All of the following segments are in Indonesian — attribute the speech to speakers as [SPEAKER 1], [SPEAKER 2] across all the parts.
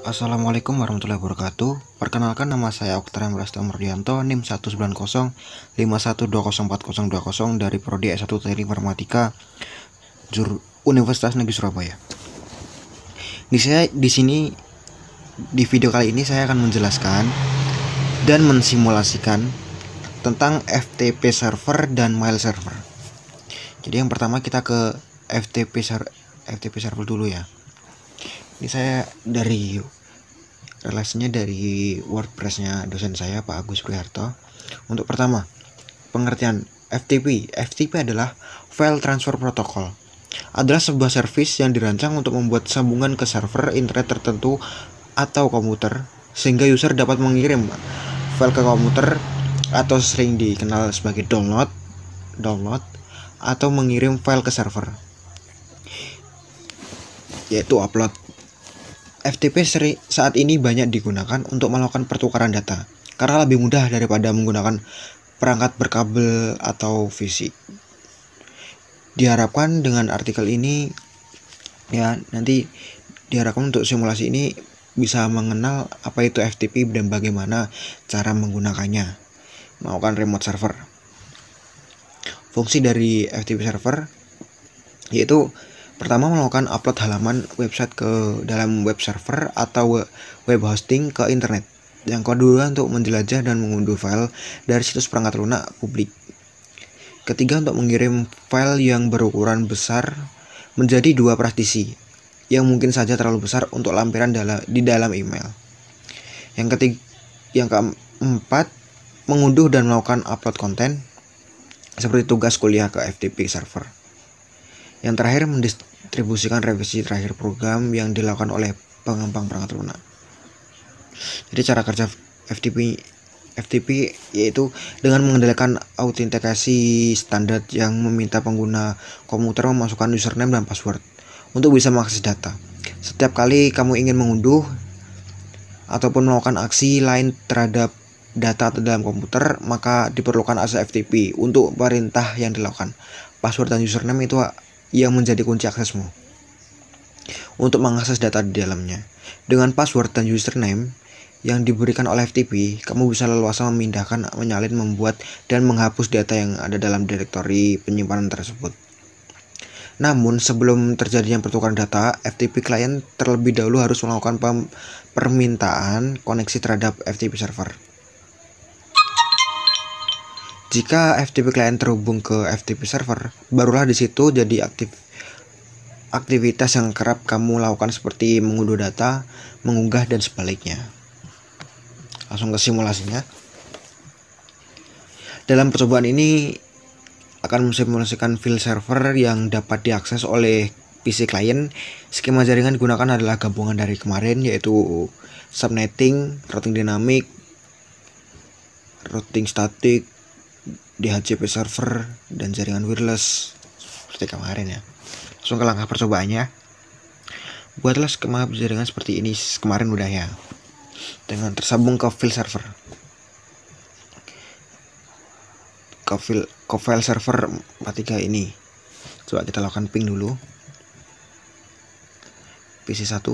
[SPEAKER 1] Assalamualaikum warahmatullahi wabarakatuh. Perkenalkan, nama saya Oktavian Murdianto, NIM 1905121204020 dari Prodi S1 Teknik Informatika Universitas Negeri Surabaya. Di sini di video kali ini saya akan menjelaskan dan mensimulasikan tentang FTP server dan mail server. Jadi yang pertama kita ke FTP server dulu ya. Ini saya dari relasinya dari WordPress-nya dosen saya, Pak Agus Priharto. Untuk pertama, pengertian FTP. FTP adalah File Transfer Protocol. Adalah sebuah service yang dirancang untuk membuat sambungan ke server internet tertentu atau komputer, sehingga user dapat mengirim file ke komputer atau sering dikenal sebagai download atau mengirim file ke server, yaitu upload. FTP saat ini banyak digunakan untuk melakukan pertukaran data karena lebih mudah daripada menggunakan perangkat berkabel atau fisik. Diharapkan dengan artikel ini ya, nanti diharapkan untuk simulasi ini bisa mengenal apa itu FTP dan bagaimana cara menggunakannya, melakukan remote server. Fungsi dari FTP server yaitu pertama, melakukan upload halaman website ke dalam web server atau web hosting ke internet. Yang kedua, untuk menjelajah dan mengunduh file dari situs perangkat lunak publik. Ketiga, untuk mengirim file yang berukuran besar menjadi dua partisi yang mungkin saja terlalu besar untuk lampiran di dalam email. Yang keempat, mengunduh dan melakukan upload konten seperti tugas kuliah ke FTP server. Yang terakhir, mendistribusikan revisi terakhir program yang dilakukan oleh pengembang perangkat lunak. Jadi cara kerja FTP yaitu dengan mengendalikan autentikasi standar yang meminta pengguna komputer memasukkan username dan password untuk bisa mengakses data. Setiap kali kamu ingin mengunduh ataupun melakukan aksi lain terhadap data dalam komputer, maka diperlukan akses FTP untuk perintah yang dilakukan. Password dan username itu yang menjadi kunci aksesmu untuk mengakses data di dalamnya. Dengan password dan username yang diberikan oleh FTP, kamu bisa leluasa memindahkan, menyalin, membuat, dan menghapus data yang ada dalam direktori penyimpanan tersebut. Namun, sebelum terjadinya pertukaran data, FTP client terlebih dahulu harus melakukan permintaan koneksi terhadap FTP server. Jika FTP client terhubung ke FTP server, barulah di situ jadi aktivitas yang kerap kamu lakukan seperti mengunduh data, mengunggah, dan sebaliknya. Langsung ke simulasinya. Dalam percobaan ini akan mensimulasikan file server yang dapat diakses oleh PC client. Skema jaringan digunakan adalah gabungan dari kemarin, yaitu subnetting, routing dynamic, routing static, DHCP server, dan jaringan wireless seperti kemarin ya. Langsung ke langkah percobaannya. Buatlah skema jaringan seperti ini, kemarin udah ya, dengan tersambung ke file server, ke file server 43 ini. Coba kita lakukan ping dulu PC 1.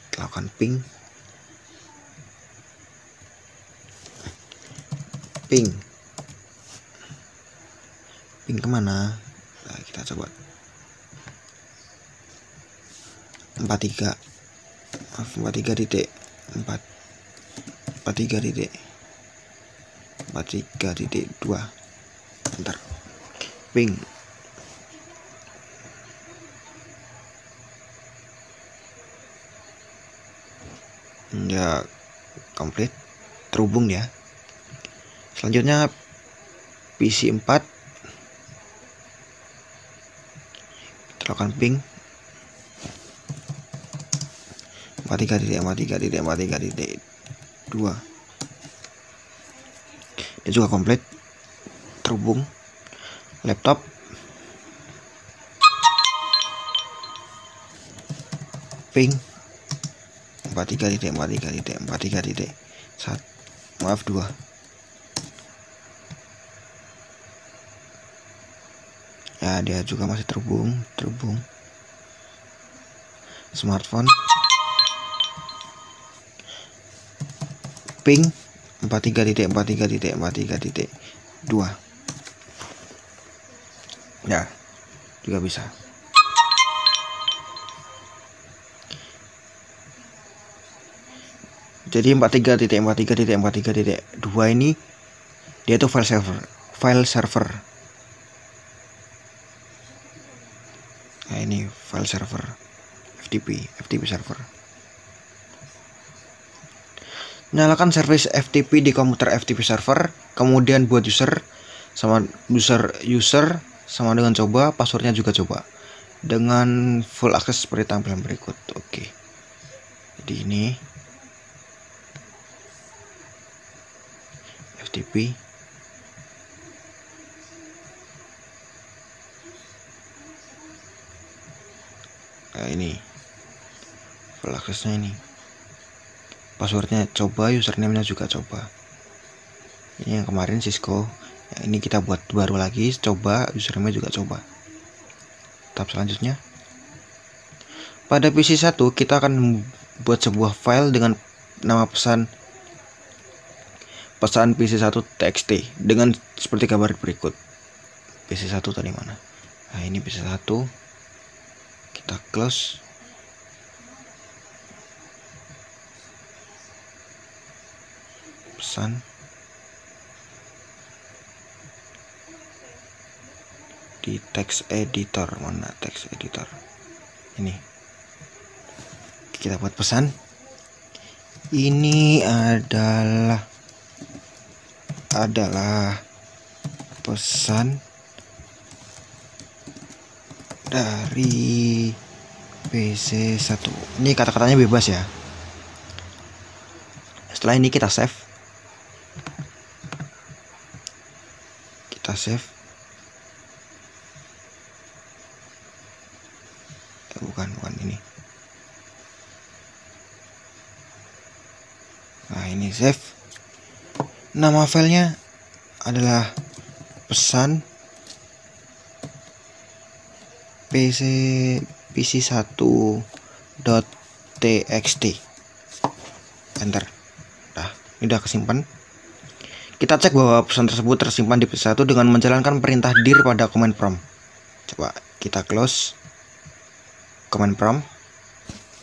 [SPEAKER 1] Kita lakukan ping kemana? Nah, kita coba 43 titik 43.2. Bentar. Ping. Ya, komplit, terhubung ya. Selanjutnya PC 4, kita lakukan ping 43.43.43.2. Ini juga komplit, terhubung. Laptop ping 43.43.43.1. Maaf, 2. Ya, dia juga masih terhubung. Smartphone. Ping 43.43.43.2. Ya, juga bisa. Jadi 43.43.43.2 ini dia tuh file server. Nah, ini file server FTP server. Nyalakan service FTP di komputer FTP server, kemudian buat user sama dengan coba, passwordnya juga coba dengan full access seperti tampilan berikut. Oke. Jadi ini FTP. Nah, ini full accessnya ini. Passwordnya coba, username-nya juga coba. Ini yang kemarin Cisco. Yang ini kita buat baru lagi, coba, username juga coba. Tahap selanjutnya. Pada PC 1 kita akan buat sebuah file dengan nama pesan PC1 txt dengan seperti gambar berikut. PC1 tadi mana? Nah, ini PC1. Kita close. Pesan di text editor. Mana text editor? Ini. Kita buat pesan. Ini adalah pesan dari PC1. Ini kata-katanya bebas ya. Setelah ini kita save. Bukan ini. Nah, ini save. Nama filenya adalah pesan pc1.txt. Enter. Nah, ini udah kesimpan. Kita cek bahwa pesan tersebut tersimpan di PC1 dengan menjalankan perintah dir pada command prompt. Coba kita close command prompt.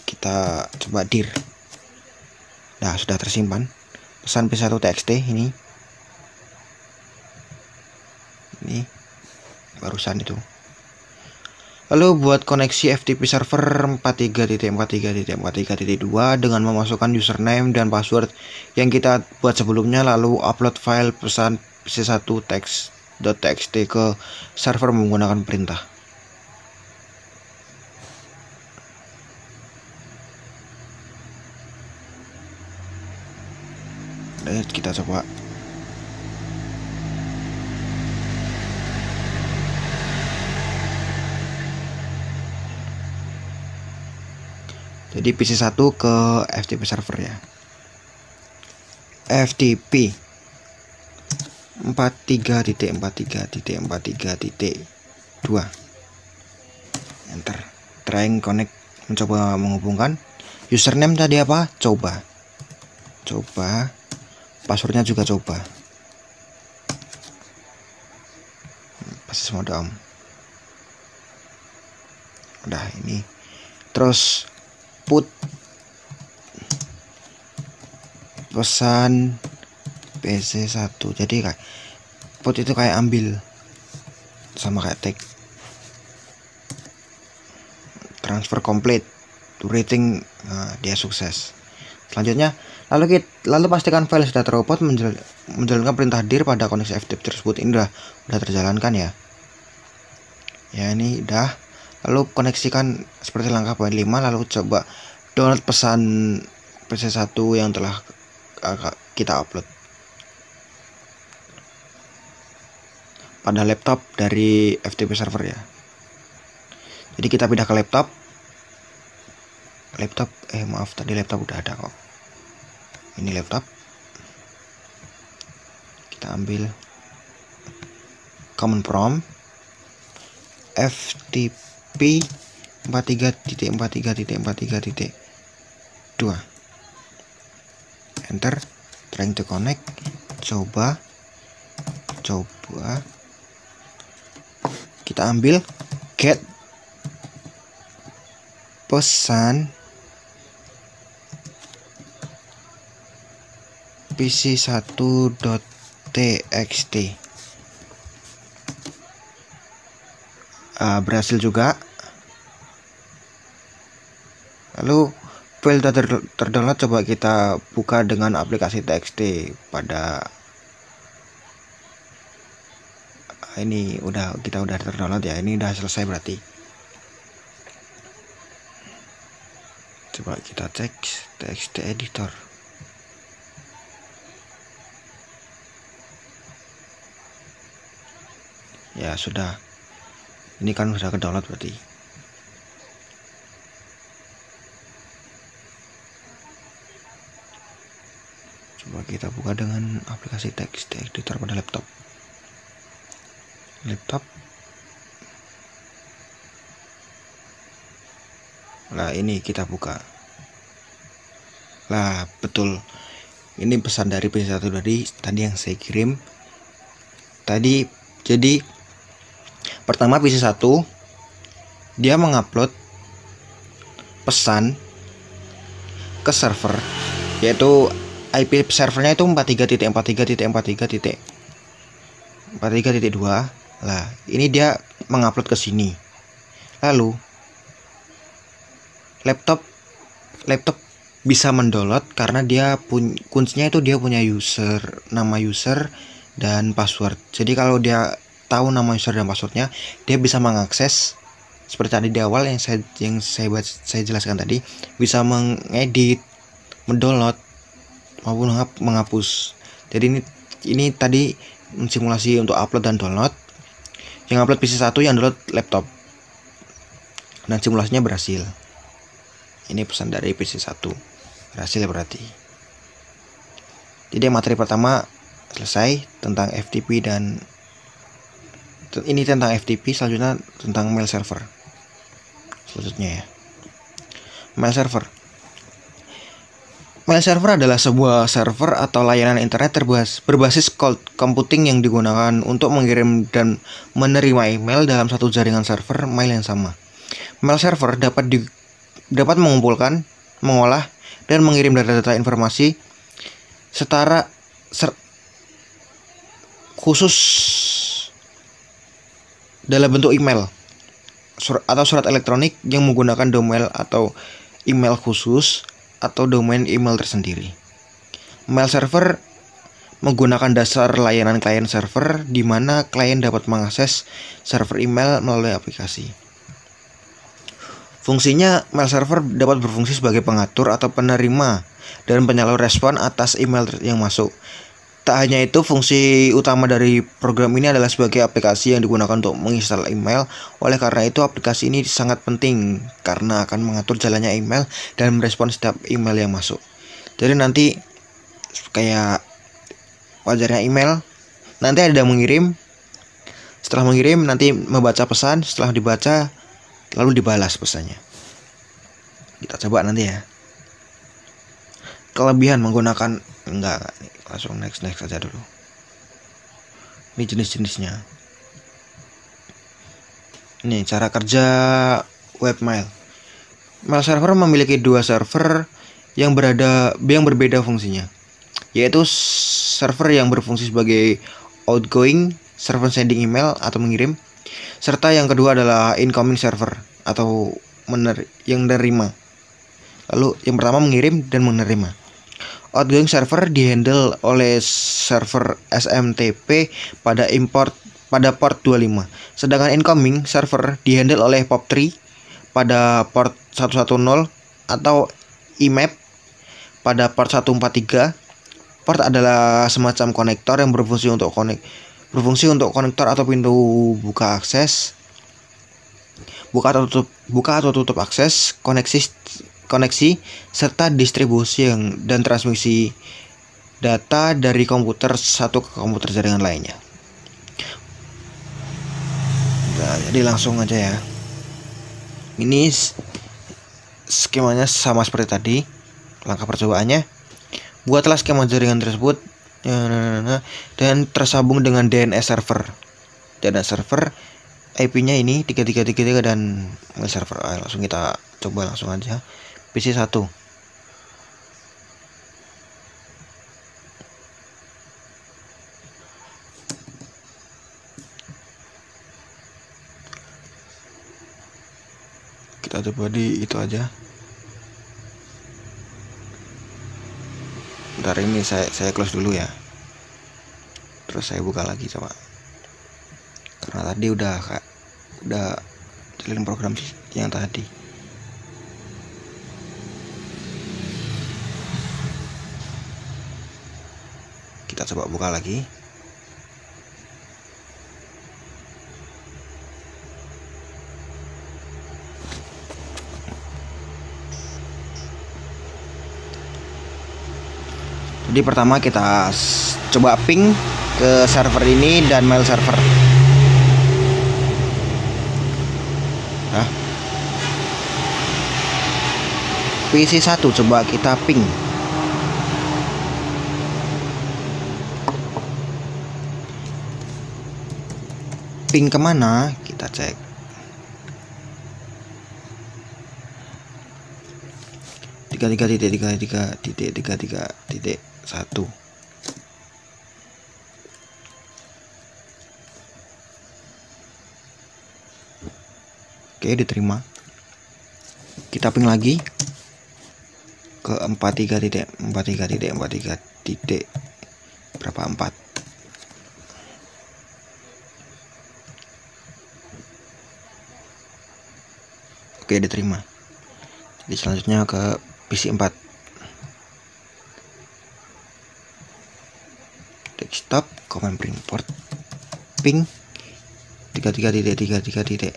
[SPEAKER 1] Kita coba dir. Nah, sudah tersimpan pesan PC1.txt ini. Ini barusan itu. Lalu buat koneksi FTP server 43.43.43.2 dengan memasukkan username dan password yang kita buat sebelumnya, lalu upload file pesan PC1 text.txt ke server menggunakan perintah. Kita coba. Jadi PC1 ke FTP server ya. FTP 43.43.43.2. Enter. Trying connect, mencoba menghubungkan. Username tadi apa? Coba. Passwordnya juga coba. Basis mode om. Udah ini. Terus put pesan PC1. Jadi kayak put itu kayak ambil, sama kayak tag. Transfer complete to rating. Nah, dia sukses. Selanjutnya, lalu pastikan file sudah terupload menjalankan perintah dir pada koneksi FTP tersebut. Ini udah terjalankan ya. Ya, ini udah. Lalu koneksikan seperti langkah poin 5, lalu coba download pesan PC1 yang telah kita upload pada laptop dari FTP server ya. Jadi kita pindah ke laptop. Maaf, tadi laptop udah ada kok. Ini laptop. Kita ambil command prompt. FTP 43.43.43.2. Enter. Trying to connect. Coba kita ambil get pesan pc1.txt. Berhasil juga. Lalu file terdownload coba kita buka dengan aplikasi TXT pada ini kita udah terdownload ya. Ini udah selesai berarti. Coba kita cek TXT editor. Ya sudah. Ini kan sudah ke download berarti. Coba kita buka dengan aplikasi TXT editor pada laptop. Nah, ini kita buka. Lah, betul. Ini pesan dari PC1 tadi yang saya kirim. Tadi jadi pertama PC1 dia mengupload pesan ke server, yaitu IP servernya itu 43.43.43.2. Lah, ini dia mengupload ke sini. Lalu laptop bisa mendownload karena dia kuncinya itu dia punya nama user dan password. Jadi kalau dia tahu nama user dan passwordnya, dia bisa mengakses seperti tadi di awal yang saya jelaskan tadi, bisa mengedit, mendownload maupun menghapus. Jadi ini tadi simulasi untuk upload dan download. Yang upload PC1, yang download laptop. Dan simulasinya berhasil. Ini pesan dari PC1. Berhasil berarti. Jadi materi pertama selesai tentang FTP, dan ini tentang FTP. Selanjutnya tentang mail server. Selanjutnya ya, mail server. Mail server adalah sebuah server atau layanan internet berbasis cloud computing yang digunakan untuk mengirim dan menerima email dalam satu jaringan server mail yang sama. Mail server dapat mengumpulkan, mengolah, dan mengirim data-data informasi khusus dalam bentuk email atau surat elektronik yang menggunakan domain atau email khusus atau domain email tersendiri. Mail server menggunakan dasar layanan klien server, di mana klien dapat mengakses server email melalui aplikasi. Fungsinya, mail server dapat berfungsi sebagai pengatur atau penerima dan penyalur respon atas email yang masuk. Tak hanya itu, fungsi utama dari program ini adalah sebagai aplikasi yang digunakan untuk menginstal email. Oleh karena itu, aplikasi ini sangat penting karena akan mengatur jalannya email dan merespon setiap email yang masuk. Jadi nanti kayak wajarnya email, nanti ada yang mengirim. Setelah mengirim, nanti membaca pesan. Setelah dibaca, lalu dibalas pesannya. Kita coba nanti ya. Kelebihan menggunakan enggak nih, langsung next aja dulu. Ini jenis-jenisnya. Ini cara kerja webmail. Mail server memiliki dua server yang berbeda fungsinya, yaitu server yang berfungsi sebagai outgoing server sending email atau mengirim, serta yang kedua adalah incoming server atau yang menerima. Lalu yang pertama mengirim dan menerima. Outgoing server dihandle oleh server SMTP pada port 25. Sedangkan incoming server dihandle oleh POP3 pada port 110 atau IMAP pada port 143. Port adalah semacam konektor yang berfungsi untuk konektor atau pintu buka atau tutup akses, koneksi serta distribusi dan transmisi data dari komputer satu ke komputer jaringan lainnya. Nah, jadi langsung aja ya. Ini skemanya sama seperti tadi. Langkah percobaannya, buatlah skema jaringan tersebut dan tersambung dengan DNS server. DNS server IP-nya ini 3333 dan mail server. Langsung kita coba langsung aja. PC 1. Kita coba di itu aja. Bentar, ini saya close dulu ya. Terus saya buka lagi coba. Karena tadi udah jalan program yang tadi. Kita coba buka lagi. Jadi pertama kita coba ping ke server ini dan mail server. Nah, PC 1 coba kita ping. Ping kemana? Kita cek. tiga 1. Oke, diterima. Kita ping lagi ke 43.43.43 berapa 4. Oke, diterima. Jadi selanjutnya ke PC 4. Desktop command print port ping 33.33.1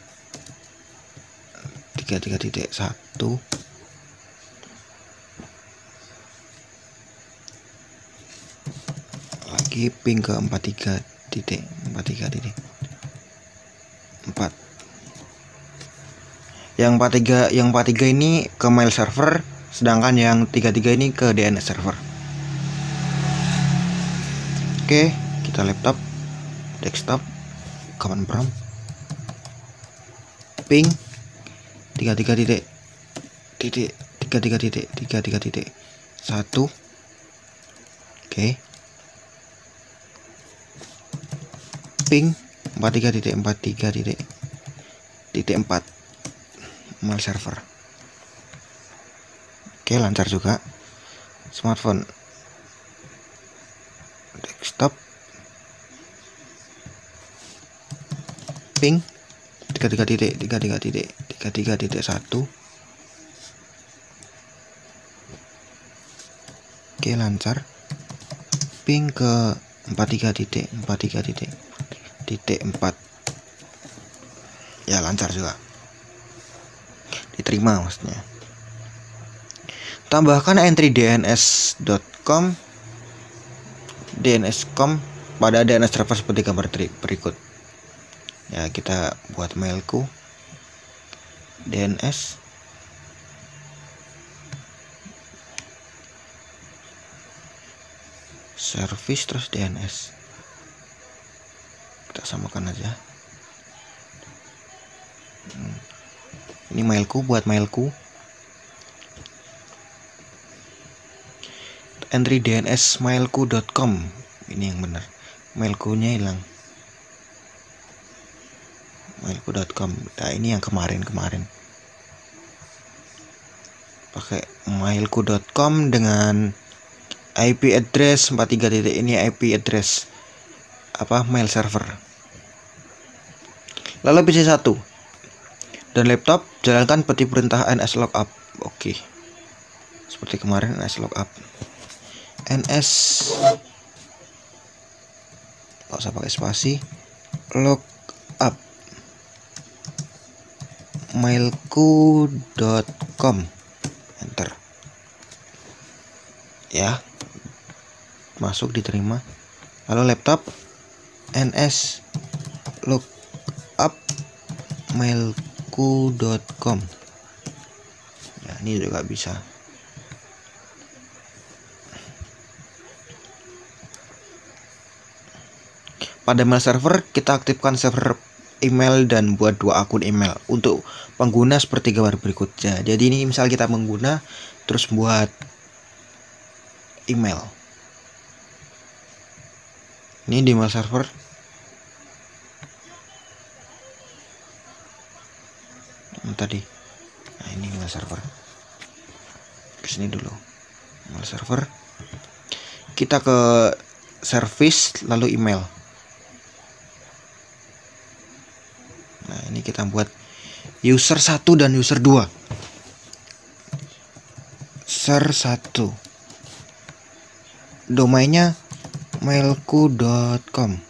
[SPEAKER 1] lagi ping ke 43.43.4. Yang 43 ini ke mail server, sedangkan yang 33 ini ke DNS server. Oke, kita laptop, desktop, command prompt, ping 33.33.1. Oke. Ping 43.43.4 mail server. Oke, lancar juga. Smartphone, desktop, ping 33.33.1. Oke, lancar. Ping ke 43.43.4. Ya, lancar juga. Diterima maksudnya. Tambahkan entry dns.com DNS.com pada DNS server seperti gambar berikut. Ya, kita buat mailku DNS service terus DNS. Kita samakan aja. Ini mailku, buat mailku. Entry DNS mailku.com. Ini yang benar. Mailku-nya hilang. Mailku.com. Nah, ini yang kemarin. Pakai mailku.com dengan IP address 43. Ini IP address mail server. Lalu PC 1 dan laptop jalankan seperti perintah nslookup. Oke. Seperti kemarin nslookup. ns nggak usah pakai spasi, lookup mailku.com, enter ya, masuk, diterima. Lalu laptop ns lookup mailku.com. Ya, ini juga bisa. Pada mail server, kita aktifkan server email dan buat 2 akun email untuk pengguna seperti gambar berikutnya. Jadi ini misal kita pengguna terus buat email. Ini di mail server. Ini tadi. Nah, ini mail server. Kesini dulu. Mail server. Kita ke service lalu email. Nah, ini kita buat user 1 dan user 2. User 1. Domainnya mailku.com.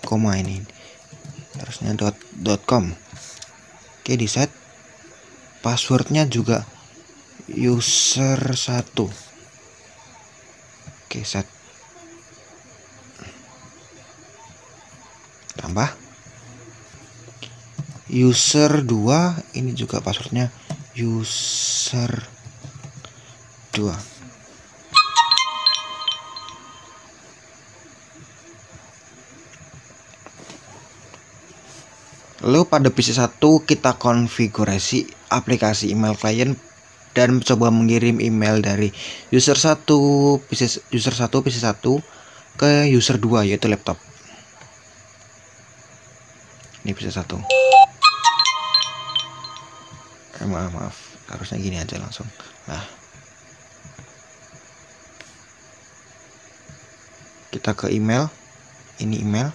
[SPEAKER 1] Koma ini. Terusnya .com. Oke, di set. Passwordnya juga user 1. Oke, set. Tambah user 2, ini juga passwordnya user 2. Lalu pada PC 1 kita konfigurasi aplikasi email client dan coba mengirim email dari user 1 PC 1 ke user 2 yaitu laptop. Ini PC 1. Maaf, harusnya gini aja langsung. Nah, kita ke email. Ini email.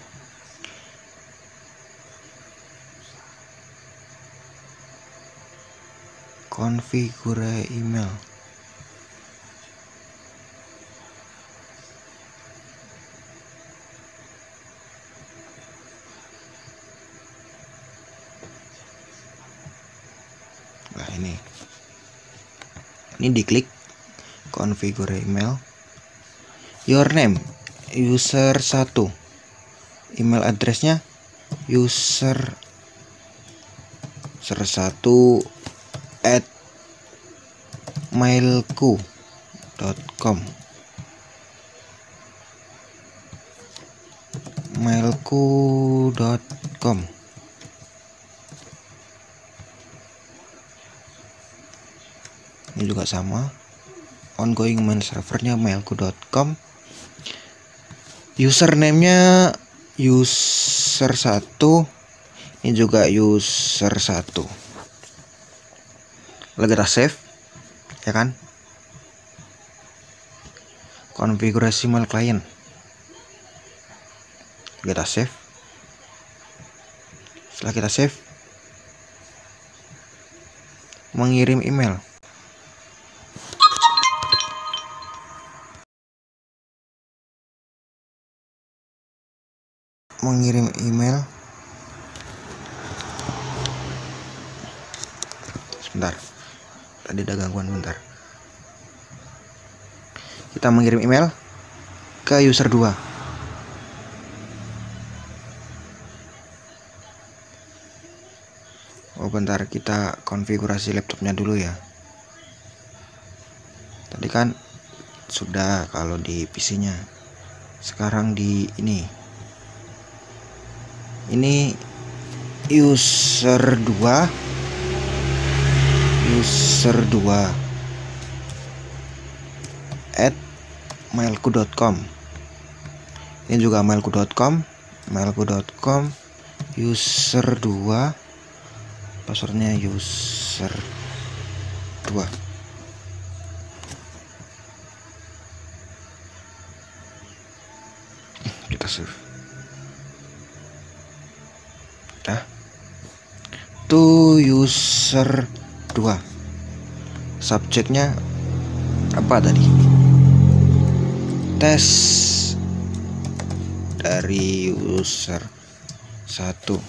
[SPEAKER 1] Konfigurasi email. Nah, ini diklik konfigurasi email. Your name user 1. Email addressnya user 1 @mailku.com. mailku.com. Ini juga sama. Ongoing mail servernya mailku.com. Username-nya user 1. Ini juga user 1. Lalu kita save, ya kan? Konfigurasi mail client. Kita save. Setelah kita save, mengirim email. Mengirim email. Sebentar. Tadi ada gangguan bentar. Kita mengirim email ke user 2. Oh, bentar, kita konfigurasi laptopnya dulu ya. Tadi kan sudah kalau di PC-nya. Sekarang di ini user 2 @mailku.com. Ini juga mailku.com user 2, passwordnya user 2. Kita save. Nah, to user 2. Subjeknya apa tadi? Tes dari user 1.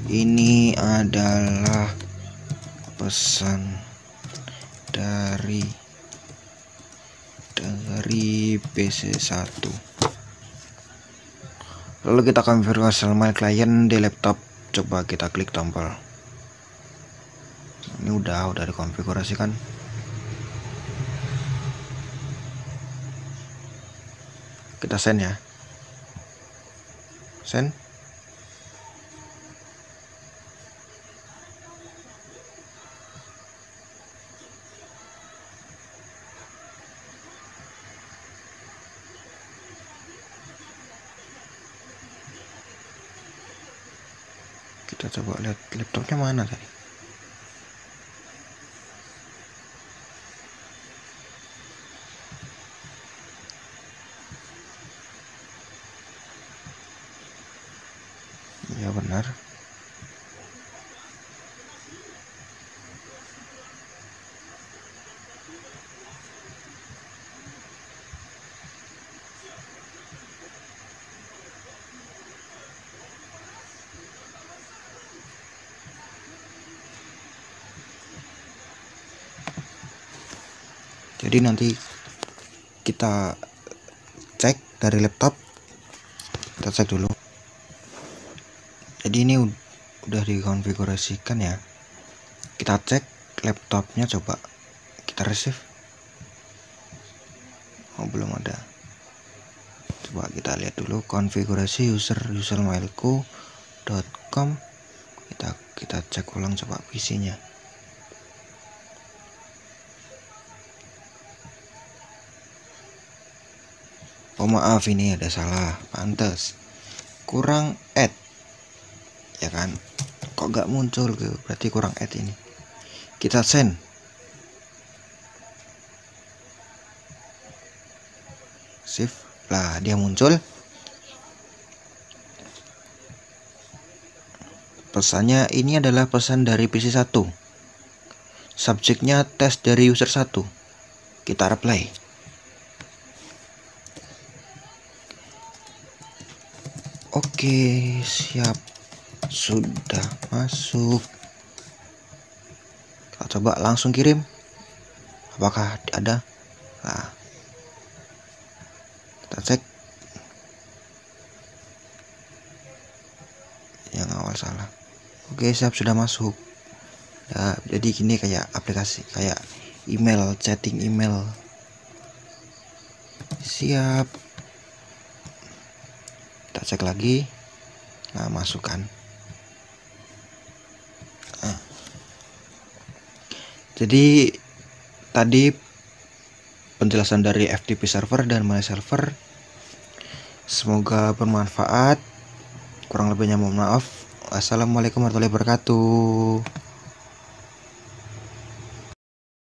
[SPEAKER 1] Ini adalah pesan dari PC 1. Lalu kita konfigurasi My Client di laptop. Coba kita klik tombol. Ini udah dikonfigurasikan. Kita send ya. Send. Kita coba lihat laptopnya mana tadi. Ya benar. Jadi nanti kita cek dari laptop. Kita cek dulu. Jadi ini udah dikonfigurasikan ya. Kita cek laptopnya, coba kita receive. Oh, belum ada. Coba kita lihat dulu konfigurasi usermailku.com. Kita cek ulang coba PC-nya. Oh maaf, ini ada salah, pantes kurang add ya kan, kok gak muncul gitu, berarti kurang add ini. Kita send. Shift lah, dia muncul. Pesannya ini adalah pesan dari PC 1, subjeknya tes dari user 1. Kita reply. Oke, siap, sudah masuk. Kita coba langsung kirim. Apakah ada? Nah, kita cek. Yang awal salah. Oke, siap, sudah masuk. Nah, jadi gini kayak aplikasi, kayak email, chatting email. Siap. Kita cek lagi. Nah, masukkan. Nah. Jadi tadi penjelasan dari FTP server dan My Server. Semoga bermanfaat. Kurang lebihnya mohon maaf. Wassalamualaikum warahmatullahi wabarakatuh.